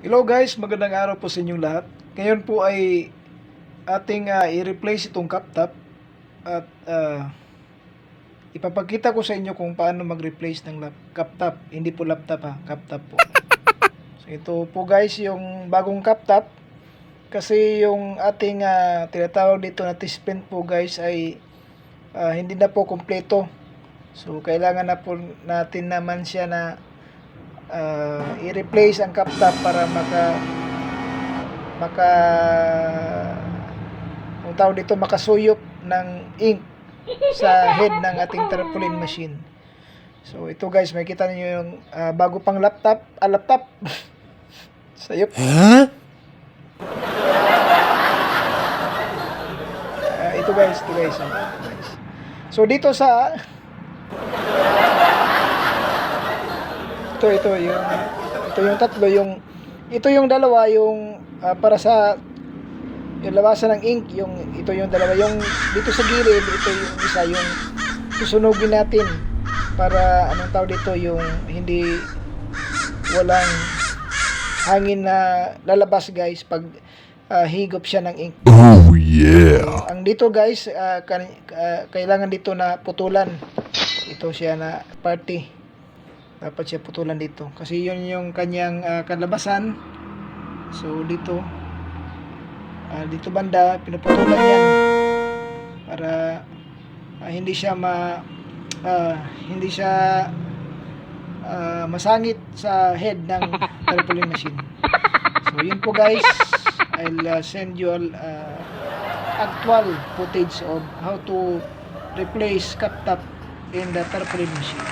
Hello guys, magandang araw po sa inyong lahat. Ngayon po ay ating i-replace itong cup top at ipapakita ko sa inyo kung paano mag-replace ng cup top. Hindi po laptop ha, cup top po. So ito po guys yung bagong cup top kasi yung ating tinatawag dito na T-spin po guys ay hindi na po kumpleto. So kailangan na po natin naman siya na i-replace ang cup top para kung tawag dito makasuyop ng ink sa head ng ating tarpaulin machine. So ito guys, makikita niyo yung bago pang laptop, sayop. Ito guys. So dito sa ito yung tatlo, ito yung dalawa yung para sa yung labasan ng ink, ito yung dalawa, yung dito sa gilid, ito yung isa yung susunugin natin para anong tawag dito, yung hindi walang hangin na lalabas guys pag higop siya ng ink. Oh yeah. Ang dito guys, kailangan dito na putulan. Ito siya na party. Dapat siya putulan dito kasi yun yung kanyang kalabasan. So dito banda pinuputulan yan para hindi siya masangit sa head ng tarpaulin machine. So yun po guys, I'll send you all actual footage of how to replace cup top in the tarpaulin machine.